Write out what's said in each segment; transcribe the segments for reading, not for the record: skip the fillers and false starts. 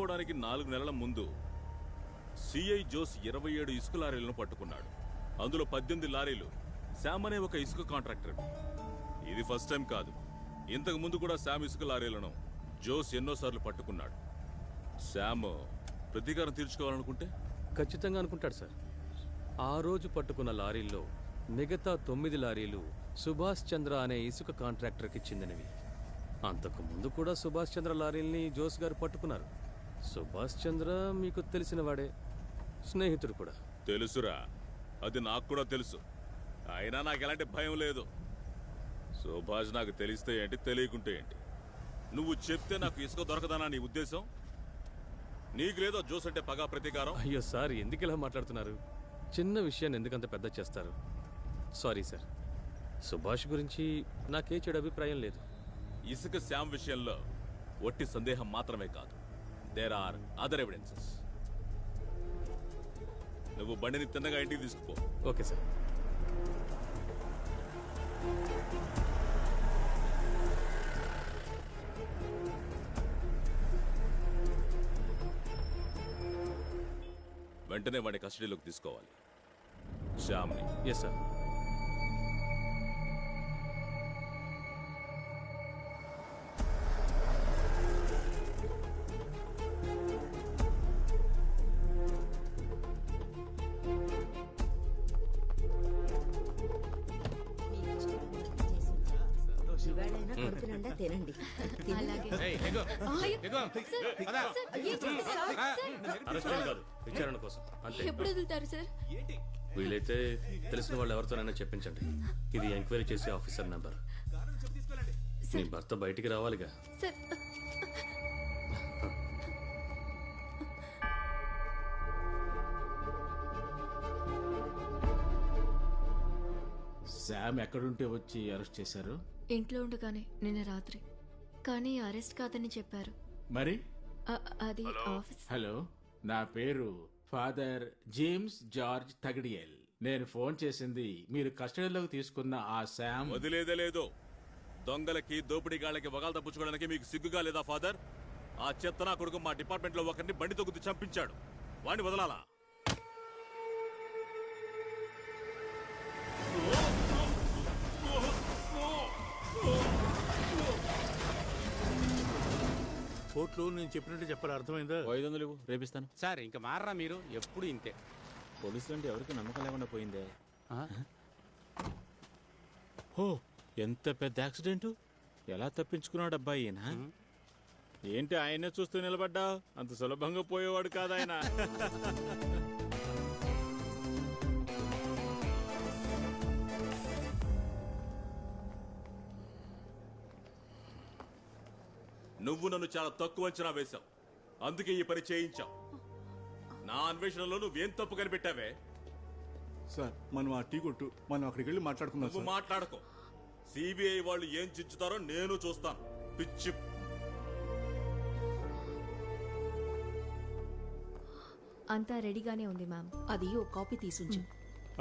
4 నెలల ముందు CI Jose 27 ఇసుక లారీలను పట్టుకున్నాడు. అందులో 18 లారీలు శామ్ అనే ఒక ఇసుక కాంట్రాక్టర్. ఇది ఫస్ట్ టైం కాదు. ఇంతకు ముందు కూడా శామ్ ఇసుక లారీలను జోస్ ఎన్నోసార్లు పట్టుకున్నాడు. శామ్ ప్రతీకారం తీర్చుకోవాలనుకుంటే ఖచ్చితంగా అనుకుంటాడు సార్. ఆ రోజు పట్టుకున్న లారీల్లో మిగతా 9 లారీలు సుభాష్ చంద్ర అనే ఇసుక కాంట్రాక్టర్కి చెందినవి. అంతకు ముందు కూడా సుభాష్ చంద్ర లారీల్ని జోస్ గారు పట్టుకున్నారు. సుభాష్ చంద్ర మీకు తెలిసిన వాడే, స్నేహితుడు కూడా. తెలుసురా, అది నాకు కూడా తెలుసు. అయినా నాకు ఎలాంటి భయం లేదు. సుభాష్ నాకు తెలిస్తే ఏంటి, తెలియకుంటే ఏంటి? నువ్వు చెప్తే నాకు ఇసుక దొరకదనా నీ ఉద్దేశం? నీకు లేదో జోస్ అంటే పగా ప్రతీకారం? అయ్యో సార్, ఎందుకు ఇలా మాట్లాడుతున్నారు? చిన్న విషయాన్ని ఎందుకంత పెద్ద చేస్తారు? సారీ సార్, సుభాష్ గురించి నాకే చెడు అభిప్రాయం లేదు. ఇసుక శామ్ విషయంలో ఒట్టి సందేహం మాత్రమే కాదు, దేర్ ఆర్ అదర్ ఎవిడెన్సెస్. నువ్వు బండిని తిన్నగా ఇంటికి తీసుకుపో. Okay sir. వెంటనే వాడి కస్టడీలోకి తీసుకోవాలి, శ్యామ్ని. Yes sir. తినండి. విచారణ కోసం అంతే. ఎప్పుడు వదులుతారు సార్? వీలైతే తెలిసిన వాళ్ళు ఎవరితోనైనా చెప్పించండి. ఇది ఎంక్వైరీ చేసే ఆఫీసర్ నెంబర్. నీ భర్త బయటికి రావాలిగా. సార్, శామ్ ఎక్కడుంటే వచ్చి అరెస్ట్ చేశారు? ఇంట్లో ఉండగానే నిన్న రాత్రి. కానీ అరెస్ట్ కాదని చెప్పారు. మరి అది ఆఫీస్. హలో, నా పేరు ఫాదర్ జేమ్స్ జార్జ్ తగడియల్. నేను ఫోన్ చేసింది మీరు కస్టడీలోకి తీసుకున్న ఆ శామ్. వదిలేదే లేదు. దొంగలకి దోపిడీగాళ్ళకి వగాలు తప్పించుకోవడానికి మీకు సిగ్గుగా లేదా ఫాదర్? ఆ చెత్తనా కొడుకు మా డిపార్ట్మెంట్ లో ఒకరిని బండి తొక్కుతూ చంపించాడు. వాడిని వదలాలా? కోర్టులో నేను చెప్పినట్టు చెప్పాలి, అర్థమైందా? 500 రేపిస్తాను సార్. ఇంకా మారరా మీరు, ఎప్పుడు ఇంతే. పోలీసులు అంటే ఎవరికి నమ్మకం లేకుండా పోయిందే. ఓ, ఎంత పెద్ద యాక్సిడెంట్! ఎలా తప్పించుకున్నాడు అబ్బాయి ఈయన? ఏంటి ఆయనే చూస్తూ నిలబడ్డా? అంత సులభంగా పోయేవాడు కాదు ఆయన. నువ్వు నన్ను చాలా తక్కువ అంచనా వేశావు, అందుకే ఈ పని చేయించావు. నా అన్వేషణలో నువ్వేం తప్పు కనిపెట్టావే? సార్, మనం ఆ టీ కొట్టు, మనం అక్కడికి వెళ్ళి మాట్లాడుకుందాం. నువ్వు మాట్లాడుకో. సిబిఐ వాళ్ళు ఏం చించుతారో నేను చూస్తాను. పిచ్చి. అంతా రెడీగానే ఉంది మ్యామ్. అది ఓ కాపీ తీసుంచు.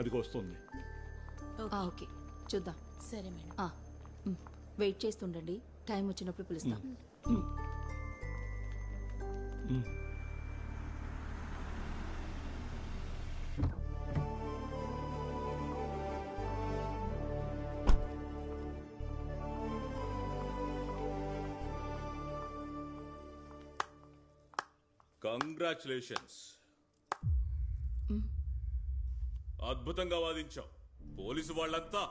అదిగో వస్తుంది. ఓకే, చూద్దాం. సరే మేడం. వెయిట్ చేస్తుండండి, టైం వచ్చినప్పుడు పిలుస్తాం. కంగ్రాచులేషన్స్, అద్భుతంగా వాదించావు. పోలీసు వాళ్ళంతా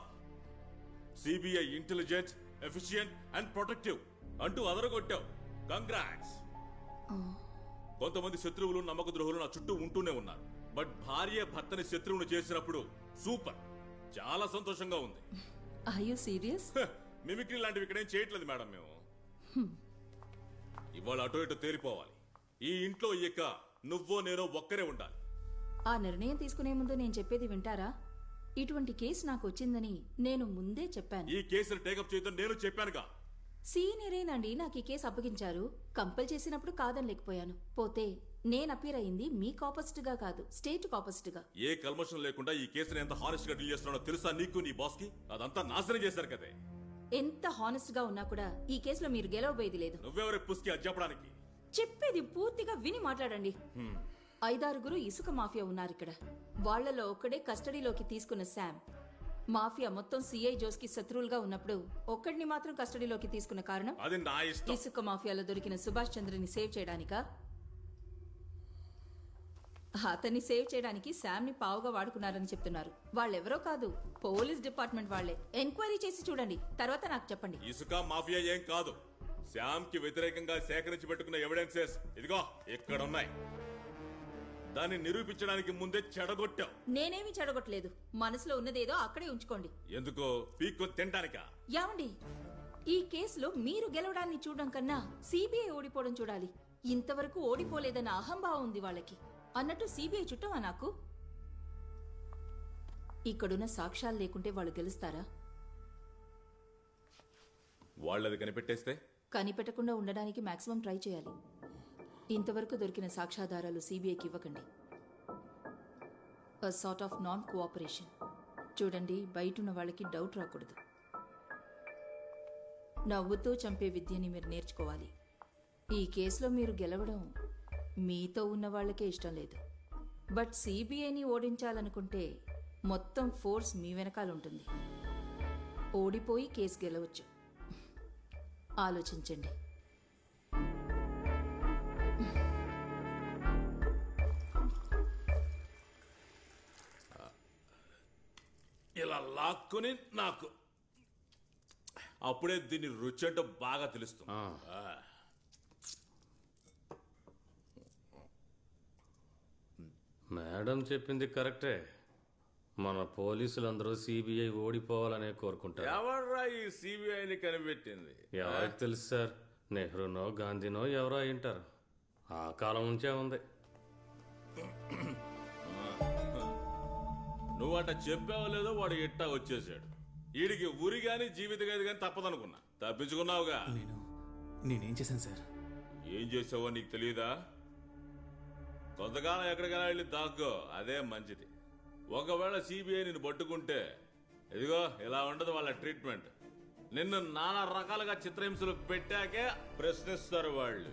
CBI intelligent, efficient and protective అంటూ అదరగొట్టావు. కంగ్రాట్స్. కొంతమంది శత్రువులు, నమ్మక ద్రోహులు నా చుట్టూ ఉంటూనే ఉన్నారు. బట్ భార్య భర్తని శత్రువును చేసినప్పుడు సూపర్, చాలా సంతోషంగా ఉంది. Are you serious? మిమిక్రీ లాంటివి ఇక్కడేం చేయట్లేదు మేడం మేము. ఇవాళ అటు ఇటు తేలిపోవాలి. ఈ ఇంట్లో ఇక నువ్వో నేనో ఒక్కరే ఉండాలి. ఆ నిర్ణయం తీసుకునే ముందు నేను చెప్పేది వింటారా? ఇటువంటి కేసు నాకు వచ్చిందని నేను ముందే చెప్పాను. ఈ కేసును టేకప్ చేయొద్దని నేను చెప్పానుగా. సీనియరేనండి నాకు ఈ కేసు అప్పగించారు. కంపల్ చేసినప్పుడు కాదనలేకపోయాను. పోతే నేను అపీర్ అయింది మీకు ఆపోజిట్ గా కాదు, స్టేట్ ఆపోజిట్ గా. ఏ కల్మషం లేకుండా ఈ కేసుని ఎంత హానెస్ట్ గా డీల్ చేస్తున్నానో తెలుసా నీకు, నీ బాస్ కి? అదంతా నాశనం చేశారు కదే. ఎంత హానెస్ట్ గా ఉన్నా కూడా ఈ కేసులో మీరు గెలవబోయేది లేదు. నువ్వెవరే పుస్కి అది చెప్పడానికి? చెప్పేది పూర్తిగా విని మాట్లాడండి. 5-6 ఇసుక మాఫియా ఉన్నారు ఇక్కడ. వాళ్లలో ఒక్కడే కస్టడీలోకి తీసుకున్న శామ్. మాఫియా మొత్తం సిఐ జోస్ కి శత్రువులుగా ఉన్నప్పుడు ఒక్కడిని మాత్రం కస్టడీలోకి తీసుకున్న కారణం అది నా ఇష్టం. ఇసుక మాఫియాలో దొరికిన సుభాష్ చంద్రని సేవ్ చేయడానికా? అతన్ని సేవ్ చేయడానికి శామ్ ని పావుగా వాడుకున్నారని చెప్తున్నారు. వాళ్ళెవరో కాదు, పోలీస్ డిపార్ట్మెంట్ వాళ్లే. ఎంక్వైరీ చేసి చూడండి, తర్వాత నాకు చెప్పండి. ఇసుక మాఫియా ఏం కాదు. శ్యామ్ కి వ్యతిరేకంగా సేకరించి పెట్టుకున్న ఎవిడెన్సెస్ ఇదిగో ఇక్కడ ఉన్నాయి. దాన్ని నిరూపించడానికి ముందే చెడగొట్టావు. నేనేమి చెడగొట్టలేదు. మనసులో ఉన్నదేదో అక్కడే ఉంచుకోండి. ఎందుకో పీక్కు తింటానికా? యావండి, ఈ కేసులో మీరు గెలవడాన్ని చూడడం కన్నా సిబిఐ ఓడిపోవడం చూడాలి. ఇంతవరకు ఓడిపోలేదన్న అహంభావం ఉంది వాళ్ళకి. అన్నట్టు సిబిఐ చుట్టమా నాకు? ఇక్కడున్న సాక్ష్యాలు లేకుంటే వాళ్ళు గెలుస్తారా? వాళ్ళది కనిపెట్టేస్తే కనిపెట్టకుండా ఉండడానికి మాక్సిమం ట్రై చేయాలి. ఇంతవరకు దొరికిన సాక్ష్యాధారాలు సిబిఐకి ఇవ్వకండి. A sort of non cooperation. చూడండి, బయటున్న వాళ్ళకి డౌట్ రాకూడదు. నవ్వుతూ చంపే విద్యని మీరు నేర్చుకోవాలి. ఈ కేసులో మీరు గెలవడం మీతో ఉన్న వాళ్ళకే ఇష్టం లేదు. బట్ సిబిఐని ఓడించాలనుకుంటే మొత్తం ఫోర్స్ మీ వెనకాలంటుంది. ఓడిపోయి కేసు గెలవచ్చు. ఆలోచించండి. ఇలా లాక్కుని నాకు అప్పుడే దీన్ని రుచి అంటే బాగా తెలుస్తుంది. మేడం చెప్పింది కరెక్టే. మన పోలీసులందరూ సిబిఐ ఓడిపోవాలనే కోరుకుంటారు. ఎవర్రా ఈ సిబిఐని కనిపెట్టింది? ఎవరికి తెలుసు సార్? నెహ్రూనో గాంధీనో ఎవరో అయింటారు. ఆ కాలం నుంచే ఉంది. నువ్వట చెప్పావో లేదో వాడు ఇట్టా వచ్చేసాడు. వీడికి ఉరి గాని జీవిత ఖైదు గాని తప్పదనుకున్నా. తప్పించుకున్నావుగా. నేనేం చేశాను సార్? ఏం చేసావో నీకు తెలియదా? కొంతకాలం ఎక్కడికైనా వెళ్ళి దాక్కో, అదే మంచిది. ఒకవేళ సిబిఐ నిన్ను పట్టుకుంటే ఇదిగో ఇలా ఉండదు వాళ్ళ ట్రీట్మెంట్. నిన్ను నానా రకాలుగా చిత్రహింసలు పెట్టాకే ప్రశ్నిస్తారు వాళ్ళు.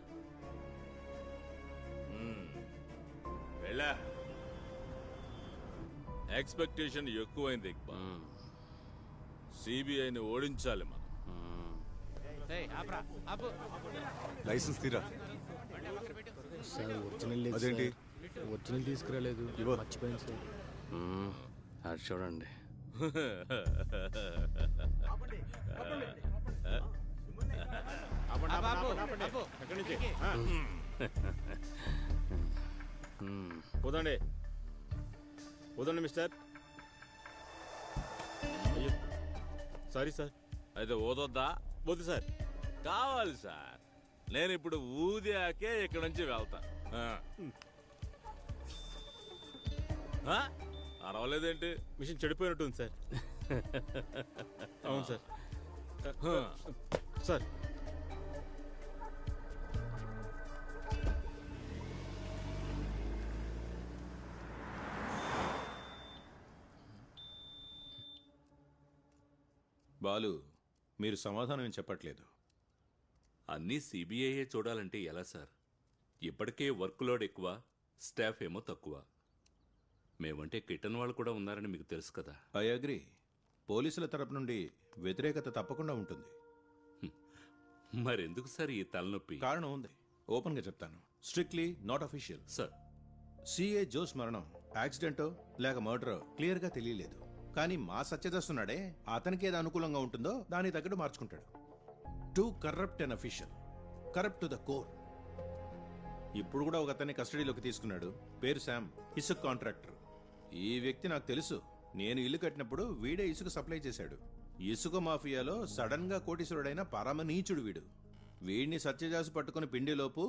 వెళ్ళా. ఎక్స్పెక్టేషన్ ఎక్కువైంది ఇక్బాల్. సిబిఐని ఓడించాలి మనం. లైసెన్స్ తీరా. సార్ ఒరిజినల్ లేదు. అదేంటి? ఒరిజినల్ తీసుకురాలేదు, మర్చిపోయింది సార్. అది చూడండి. పోదండి పోదండి మిస్టర్. అయ్యో సారీ సార్. అయితే ఓదొద్దా? వద్దు సార్. కావాలి సార్. నేను ఇప్పుడు ఊదాకే ఇక్కడి నుంచి వెళ్తా. అరవలేదేంటి? మిషన్ చెడిపోయినట్టుంది సార్. అవును సార్. సార్ బాలు, మీరు సమాధానం ఏం చెప్పట్లేదు. అన్నీ సిబిఐయే చూడాలంటే ఎలా సార్? ఇప్పటికే వర్క్ లోడ్ ఎక్కువ, స్టాఫ్ ఏమో తక్కువ. మేమంటే కిట్టన్ వాళ్ళు కూడా ఉన్నారని మీకు తెలుసు కదా. I agree. పోలీసుల తరపు నుండి వ్యతిరేకత తప్పకుండా ఉంటుంది. మరెందుకు సార్ ఈ తలనొప్పి? కారణం ఉంది, ఓపెన్గా చెప్తాను. Strictly not official. Sir, CA Jose మరణం యాక్సిడెంటో లేక మర్డరో క్లియర్గా తెలియలేదు. కానీ మా సత్యదస్తున్నాడే, అతనికి ఏది అనుకూలంగా ఉంటుందో దానికి తగ్గట్టు మార్చుకుంటాడు. To corrupt an official, corrupt to the core. ఇప్పుడు కూడా ఒక అతన్ని కస్టడీలోకి తీసుకున్నాడు. పేరు శామ్, ఇసుక కాంట్రాక్టర్. ఈ వ్యక్తి నాకు తెలుసు. నేను ఇల్లు కట్టినప్పుడు వీడే ఇసుక సప్లై చేశాడు. ఇసుక మాఫియాలో సడన్ గా కోటీశ్వరుడైన పరమనీచుడు వీడు. వీడిని సత్యజాసు పట్టుకుని పిండిలోపు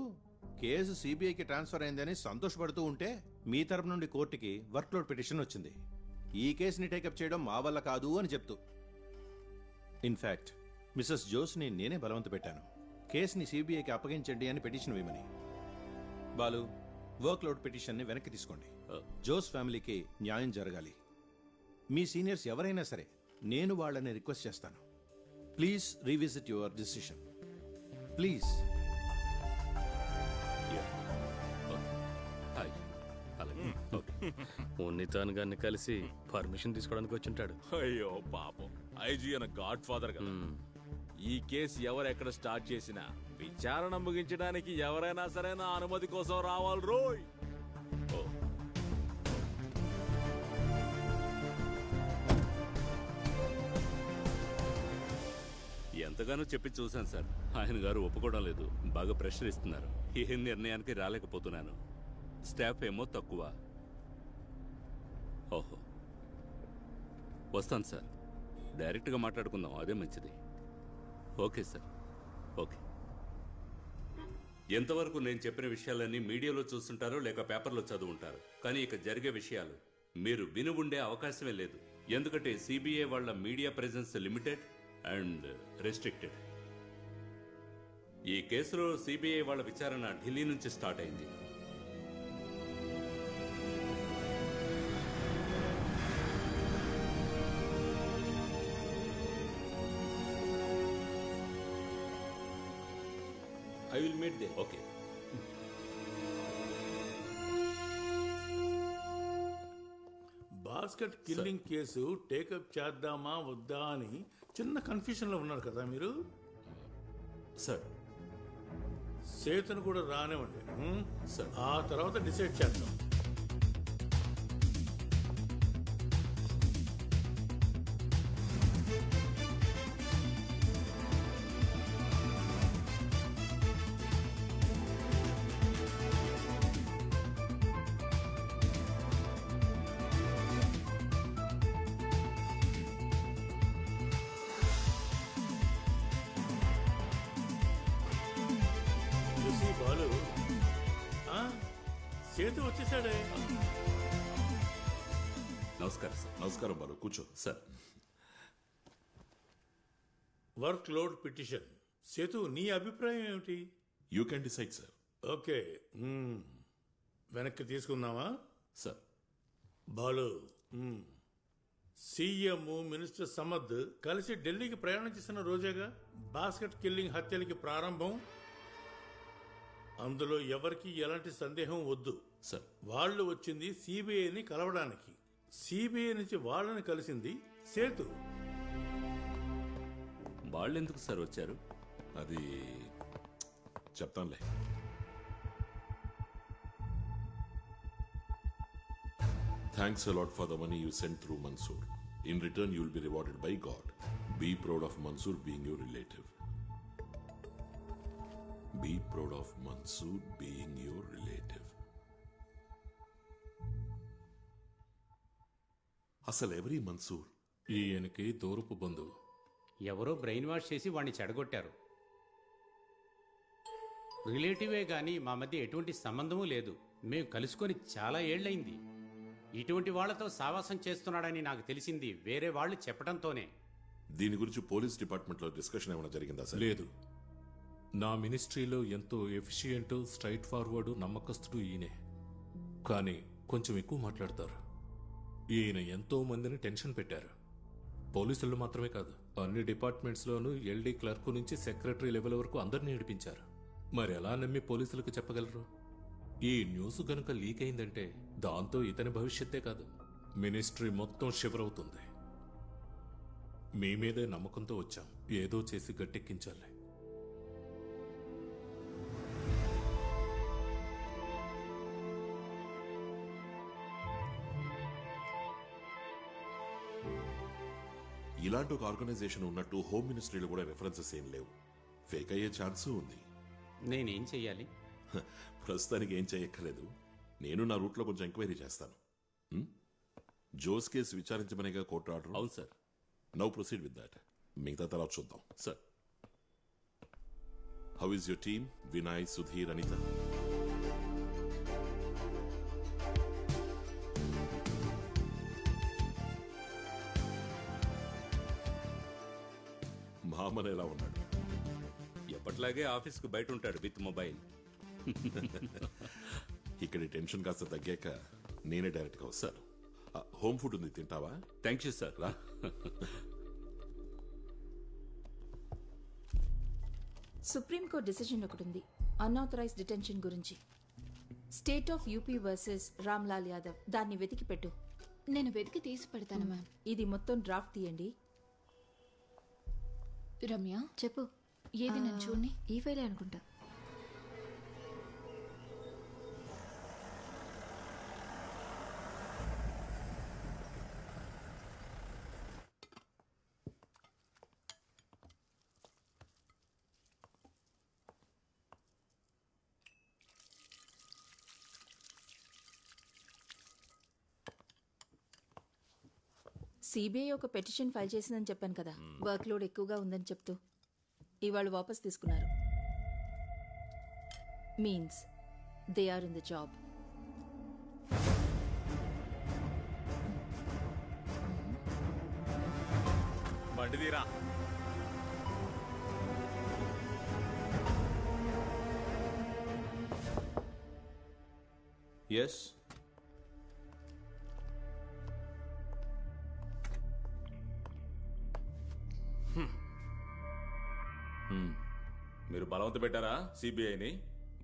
కేసు సిబిఐకి ట్రాన్స్ఫర్ అయిందని సంతోషపడుతూ ఉంటే మీ తరపు నుండి కోర్టుకి వర్క్లోడ్ పిటిషన్ వచ్చింది. ఈ కేసుని టేకప్ చేయడం మా వల్ల కాదు అని చెప్తూ. ఇన్ఫాక్ట్ మిసెస్ జోస్ని నేనే బలవంత పెట్టాను, కేసుని సిబిఐకి అప్పగించండి అని పిటిషన్ వేయమని. బాలు, వర్క్లోడ్ పిటిషన్ని వెనక్కి తీసుకోండి. జోస్ ఫ్యామిలీకి న్యాయం జరగాలి. మీ సీనియర్స్ ఎవరైనా సరే నేను వాళ్ళని రిక్వెస్ట్ చేస్తాను. Please revisit your decision. Please. Unnithan గారిని కలిసి పర్మిషన్ తీసుకోవడానికి వచ్చుంటాడు. అయ్యో పాపం, ఐజీ అన్న గాడ్ ఫాదర్ కదా. ఈ కేసు ఎవరెక్కడ స్టార్ట్ చేసినా విచారణ ముగించడానికి ఎవరైనా సరే నా అనుమతి కోసం రావాలి రోయ్. ఎంతగానో చెప్పి చూశాను సార్, ఆయన గారు ఒప్పుకోవడం లేదు. బాగా ప్రెషర్ ఇస్తున్నారు. ఏ నిర్ణయానికి రాలేకపోతున్నాను. స్టాఫ్ ఏమో తక్కువ. ఓహో, వస్తాను సార్. డైరెక్ట్గా మాట్లాడుకుందాం, అదే మంచిది. Okay sir, okay. ఎంతవరకు నేను చెప్పిన విషయాలన్నీ మీడియాలో చూస్తుంటారో లేక పేపర్లో చదువుంటారు, కానీ ఇక జరిగే విషయాలు మీరు విని ఉండే అవకాశమే లేదు. ఎందుకంటే సిబిఐ వాళ్ళ media presence limited and restricted. ఈ కేసులో సిబిఐ వాళ్ళ విచారణ ఢిల్లీ నుంచి స్టార్ట్ అయింది. I will meet they. Okay. Basket killing case take up చేద్దామా వద్దా అని చిన్న కన్ఫ్యూజన్లో ఉన్నారు కదా మీరు. సార్, సేతును కూడా రానివ్వండి, సార్. ఆ తర్వాత డిసైడ్ చేద్దాం. బాలు, సేతు వచ్చేసాడే. నమస్కారం సార్. నమస్కారం బాలు, కూర్చో. Sir, work load petition. Sethu, నీ అభిప్రాయం ఏమిటి? You can decide sir. Okay, వెనక్కి తీసుకుందామా? Sir. Balu, CM minister Samad కలిసి ఢిల్లీకి ప్రయాణం చేసిన రోజేగా బాస్కెట్ కిల్లింగ్ హత్యలకి ప్రారంభం. అందులో ఎవరికి ఎలాంటి సందేహం వద్దు సార్. వాళ్ళు వచ్చింది సిబిఐని కలవడానికి. సిబిఐ నుంచి వాళ్ళని కలిసింది సేతు. వాళ్ళెందుకు సార్ వచ్చారు? అది చెప్తానులే. Thanks a lot for the money you sent through Mansoor. In return, you will be rewarded by God. Be proud of Mansoor being your relative. Be proud of Mansoor being your relative. అసలు ఎవరి మన్సూర్? ఈయనకి దూరపు బంధువు. ఎవరో brain wash చేసి వాడిని చెడగొట్టారు. రిలేటివే గాని మా మధ్య ఎటువంటి సంబంధమూ లేదు. మేము కలుసుకొని చాలా ఏళ్లయింది. ఇటువంటి వాళ్లతో సావాసం చేస్తున్నాడని నాకు తెలిసింది వేరే వాళ్ళు చెప్పడంతోనే. దీని గురించి పోలీస్ డిపార్ట్మెంట్లో డిస్కషన్ ఏమైనా జరిగిందా సార్? లేదు. నా మినిస్ట్రీలో ఎంతో ఎఫిషియెంట్, స్ట్రైట్ ఫార్వర్డ్, నమ్మకస్తుడు ఈయనే. కానీ కొంచెం ఎక్కువ మాట్లాడతారు. ఈయన ఎంతో మందిని టెన్షన్ పెట్టారు. పోలీసులు మాత్రమే కాదు, అన్ని డిపార్ట్మెంట్స్లోనూ ఎల్డీ క్లర్క్ నుంచి సెక్రటరీ లెవెల్ వరకు అందరినీ ఏడిపించారు. మరి ఎలా నమ్మి పోలీసులకు చెప్పగలరు? ఈ న్యూస్ గనుక లీక్ అయిందంటే దాంతో ఇతని భవిష్యత్తే కాదు, మినిస్ట్రీ మొత్తం షివర్ అవుతుంది. మీ మీదే నమ్మకంతో వచ్చాం. ఏదో చేసి గట్టెక్కించాలి. ఇలాంటి ఒక ఆర్గనైజేషన్ ఉన్నట్టు హోమ్ మినిస్ట్రీలో కూడా రెఫరెన్సెస్ ఏం లేవు. ఫేక్ అయ్యే ఛాన్సు ఉంది. నేనేం చెయ్యాలి? ప్రస్తుతానికి ఏం చేయక్కర్లేదు. నేను నా రూట్లో కొంచెం ఎంక్వైరీ చేస్తాను. జోస్ కేసు విచారించమనేగా కోర్టు ఆర్డర్. అవును sir. Now proceed with that. మిగతా తర్వాత చూద్దాం. Sir. How is your team? Vinay, Sudheer, Anitha? Maman ఎలా ఉన్నాడు? ఎప్పట్లాగే ఆఫీస్కు బయట ఉంటాడు విత్ మొబైల్. ఇక్కడ టెన్షన్ కాస్త తగ్గాక నేనే డైరెక్ట్గా వస్తాను. హోమ్ ఫుడ్ ఉంది, తింటావా? Thank you sir. రా. సుప్రీంకోర్టు డిసిజన్ ఒకటి ఉంది, అన్ఆథరైజ్డ్ డిటెన్షన్ గురించి. State of UP versus Ramlal Yadav, దాన్ని వెతికి పెట్టు. నేను వెతికి తీసి పెడతాను మ్యామ్. ఇది మొత్తం డ్రాఫ్ట్ తీయండి. రమ్య చెప్పు, ఏది నేను చూడండి. ఈ ఫైలే అనుకుంటా. సిబిఐ ఒక పెటిషన్ ఫైల్ చేసిందని చెప్పాను కదా, వర్క్ లోడ్ ఎక్కువగా ఉందని చెప్తూ ఇవాళ వాపస్ తీసుకున్నారు. Means they are in the job. బండి తీరా. ఎస్, మీరు బలవంత పెట్టారా సిబిఐని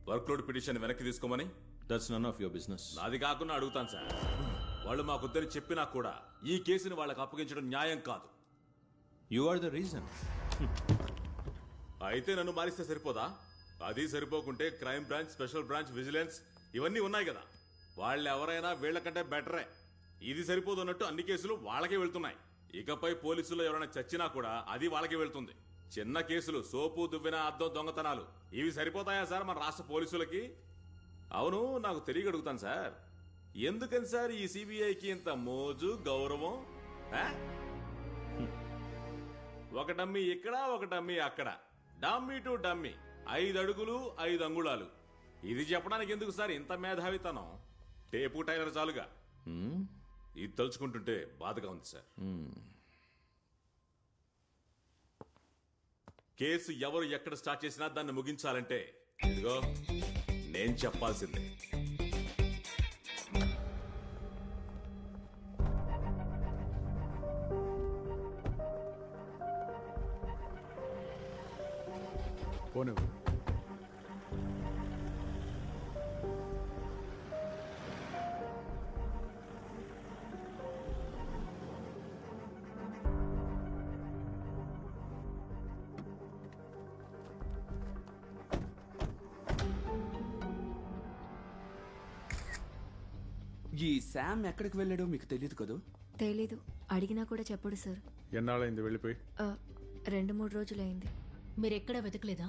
వర్క్ లోడ్ పిటిషన్ వెనక్కి తీసుకోమని? That's none of your business. నాది కాకుండా అడుగుతాను సార్. వాళ్ళు మాకొద్దని చెప్పినా కూడా ఈ కేసుని వాళ్ళకి అప్పగించడం న్యాయం కాదు. You are the reason. అయితే నన్ను మారిస్తే సరిపోదా? అది సరిపోకుంటే crime branch, special branch, vigilance ఇవన్నీ ఉన్నాయి కదా, వాళ్ళు ఎవరైనా వీళ్ళకంటే బెటరే. ఇది సరిపోదు అన్నట్టు అన్ని కేసులు వాళ్ళకే వెళ్తున్నాయి. ఇకపై పోలీసులు ఎవరైనా చచ్చినా కూడా అది వాళ్ళకే వెళ్తుంది. చిన్న కేసులు, సోపు దువ్విన అద్దం దొంగతనాలు, ఇవి సరిపోతాయా సార్ మన రాష్ట్ర పోలీసులకి? అవును, నాకు తెలియ అడుగుతాను సార్, ఎందుకని సార్ ఈ సిబిఐకి ఇంత మోజు, గౌరవం? ఒక డమ్మీ ఇక్కడ, ఒక డమ్మీ అక్కడ, డమ్మీ టు డమ్మీ, 5 అడుగులు 5 అంగుళాలు. ఇది చెప్పడానికి ఎందుకు సార్ ఇంత మేధావితనం? Tape tailor చాలుగా. ఇది తలుచుకుంటుంటే బాధగా ఉంది సార్. కేసు ఎవరు ఎక్కడ స్టార్ట్ చేసినా దాన్ని ముగించాలంటే ఇదిగో నేను చెప్పాల్సిందే. పోను. ఈ శామ్ ఎక్కడికి వెళ్ళాడో మీకు తెలియదు కదూ? తెలీదు, అడిగినా కూడా చెప్పడు సార్. ఎన్నాళ్ళైంది వెళ్ళిపోయి? 2-3 రోజులైంది. మీరెక్కడా వెతకలేదా?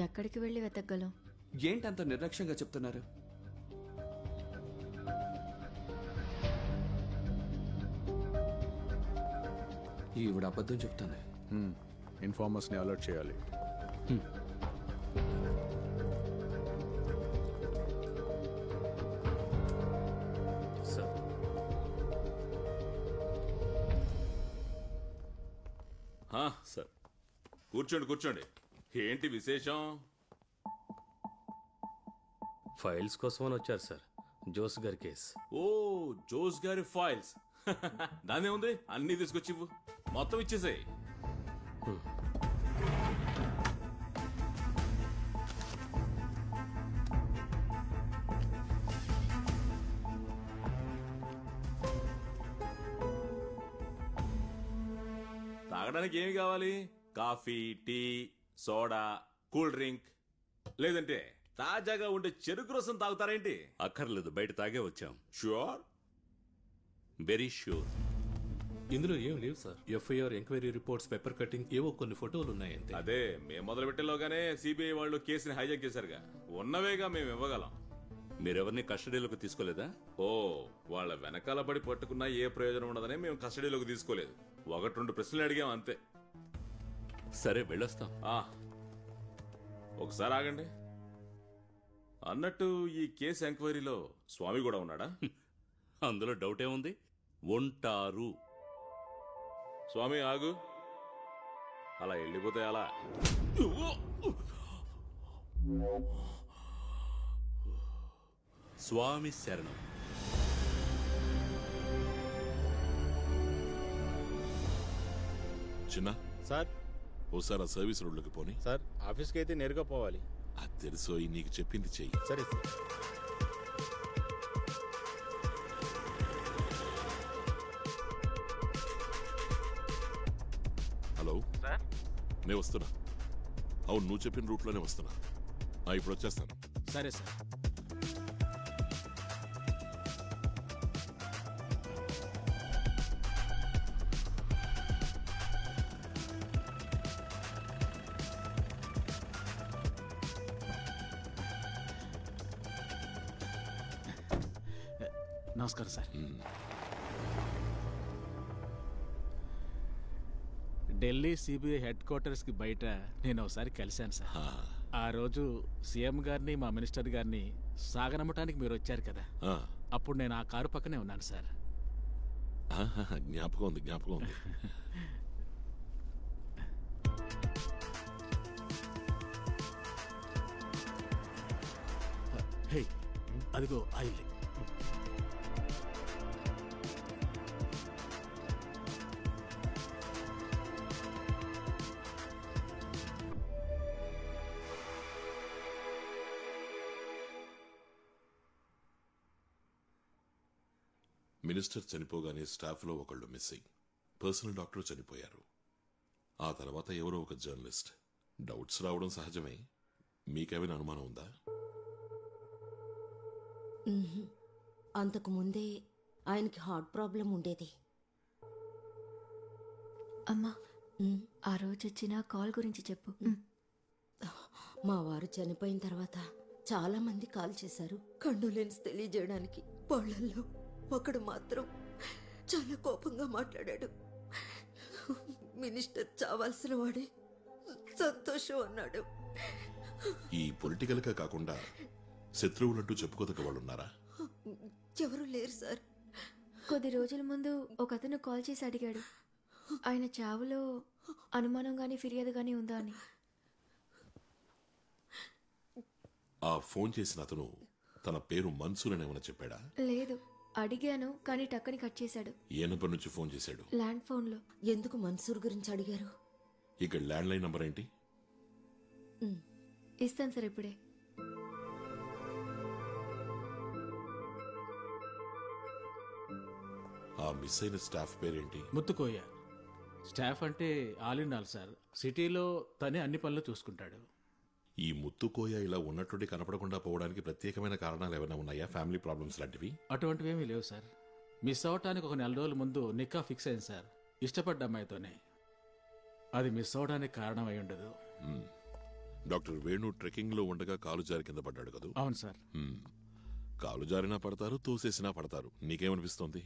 ఎక్కడికి వెళ్ళి వెతకగలం? ఏంటంత నిర్లక్ష్యంగా చెప్తున్నారు? ఈవిడ అబద్ధం చెప్తాను. ఇన్ఫార్మర్స్ ని అలర్ట్ చేయాలి. సార్ కూర్చోండి కూర్చోండి. ఏంటి విశేషం? ఫైల్స్ కోసం అని వచ్చారు సార్, జోస్ గారి కేసు. ఓ, జోస్ గారి ఫైల్స్. దానే ఉంది, అన్ని తీసుకొచ్చి ఇవ్వు, మొత్తం ఇచ్చేసాయి. తాగడానికి ఏమి కావాలి? Coffee, tea, soda, cool drink, లేదంటే తాజాగా ఉండే చెరుకు రసం తాగుతారేంటి? అక్కర్లేదు, బయట తాగే వచ్చాం. ష్యూర్? Very sure. ఇందులో ఏం లేవు sir. FIR, enquiry reports, paper cutting, ఏవో కొన్ని ఫోటోలు ఉన్నాయంతే. అదే మేము మొదలు పెట్టేలోగానే సిబిఐ వాళ్ళు కేసుని హైజాక్ చేశారుగా, ఉన్నవేగా మేము ఇవ్వగలం. మీరెవరిని కస్టడీలోకి తీసుకోలేదా? ఓ, వాళ్ళ వెనకాల పడి పట్టుకున్నా ఏ ప్రయోజనం ఉండదని మేము కస్టడీలోకి తీసుకోలేదు. 1-2 ప్రశ్నలు అడిగాం అంతే. సరే, వెళ్ళొస్తాం. ఒకసారి ఆగండి. అన్నట్టు ఈ కేసు ఎంక్వైరీలో స్వామి కూడా ఉన్నాడా? అందులో డౌటే ఉంది, ఉంటారు. స్వామి ఆగు, అలా వెళ్ళిపోతే అలా. స్వామి శరణం. చిన్న సార్, ఓసారి ఆ సర్వీస్ రోడ్లోకి పోని. సార్, ఆఫీస్కి అయితే నేరుగా పోవాలి. అది తెలుసో, నీకు చెప్పింది చెయ్యి. సరే సార్. హలో నేను వస్తున్నా. అవును, నువ్వు చెప్పిన రూట్లోనే వస్తున్నా. ఇప్పుడు వచ్చేస్తాను. సరే సార్. నమస్కారం సార్. ఢిల్లీ సిబిఐ హెడ్ క్వార్టర్స్కి బయట నేను ఒకసారి కలిశాను సార్. ఆ రోజు సీఎం గారిని మా మినిస్టర్ గారిని సాగనమ్మటానికి మీరు వచ్చారు కదా, అప్పుడు నేను ఆ కారు పక్కనే ఉన్నాను సార్. జ్ఞాపకం ఉంది, జ్ఞాపకం ఉంది. హే, అదిగో ఆయిల్. మినిస్టర్ చనిపోగానే స్టాఫ్లో ఒకళ్ళు మిస్సింగ్. పర్సనల్ డాక్టర్ చనిపోయారు. ఆ తర్వాత ఎవరో ఒక జర్నలిస్ట్. డౌట్స్ రావడం సహజమే. మీకేమైనా అనుమానం ఉందా? అంతకు ముందే ఆయనకి హార్ట్ ప్రాబ్లం ఉండేది. అమ్మా, ఆ రోజు వచ్చిన కాల్ గురించి చెప్పు. మా వారు చనిపోయిన తర్వాత చాలా మంది కాల్ చేశారు కండోలెన్స్ తెలియజేయడానికి. వాళ్ళల్లో ఒకడు మాత్రం చాలా కోపంగా మాట్లాడాడు. మినిస్టర్ చావాల్సిన వాడే, సంతోషం అన్నాడు. ఈ పొలిటికల్గా కాకుండా శత్రువులంటూ చెప్పుకోదగ్గ వాళ్ళున్నారా? ఎవరు లేరు సార్. కొద్ది రోజుల ముందు ఒక అతను కాల్ చేసి అడిగాడు ఆయన చావులో అనుమానం గానీ ఫిర్యాదు గానీ ఉందా అని. ఆ ఫోన్ చేసిన అతను తన పేరు మన్సూర్ అని ఏమైనా చెప్పాడా? లేదు, అడిగాను కానీ టక్కని కట్ చేశాడు. ఏ నంబర్ నుంచి ఫోన్ చేశాడు? ల్యాండ్ ఫోన్లో. ఎందుకు మన్సూర్ గురించి అడిగారు? ఇక ల్యాండ్ లైన్ నంబర్ ఏంటి? ఇస్తాను సార్ ఇప్పుడే. ఆ మిస్ అయిన స్టాఫ్ పేరేంటి? ముత్తుకోయ. స్టాఫ్ అంటే ఆల్ ఇన్ ఆల్ సార్. సిటీలో తనే అన్ని పనులు చూసుకుంటాడు. ఈ ముత్తుకోయ ఇలా ఉన్నట్టుండి కనపడకుండా పోవడానికి ప్రత్యేకమైన కారణాలు ఏమైనా ఉన్నాయా? ఫ్యామిలీ ప్రాబ్లమ్స్ లాంటివి? అటువంటివేమీ లేవు సార్. మిస్ అవటానికి ఒక 4 రోజుల ముందు నిక్కా ఫిక్స్ అయింది సార్, ఇష్టపడ్డ అమ్మాయితోనే. అది మిస్ అవడానికి కారణం అయి ఉండదు. డాక్టర్ వేణు ట్రెక్కింగ్ లో ఉండగా కాలు జారి కింద పడ్డాడు కదా? అవును సార్. కాలు జారినా పడతారు, తోసేసినా పడతారు. నీకేమనిపిస్తోంది?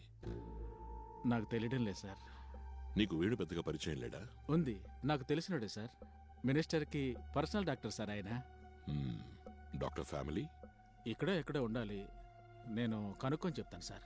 నాకు తెలియడం లేదు సార్. నీకు వేణు పెద్దగా పరిచయం లేడా? ఉంది, నాకు తెలిసినడే సార్. మినిస్టర్కి పర్సనల్ డాక్టర్ సార్ ఆయన. డాక్టర్ ఫ్యామిలీ ఇక్కడే ఎక్కడే ఉండాలి. నేను కనుక్కొని చెప్తాను సార్.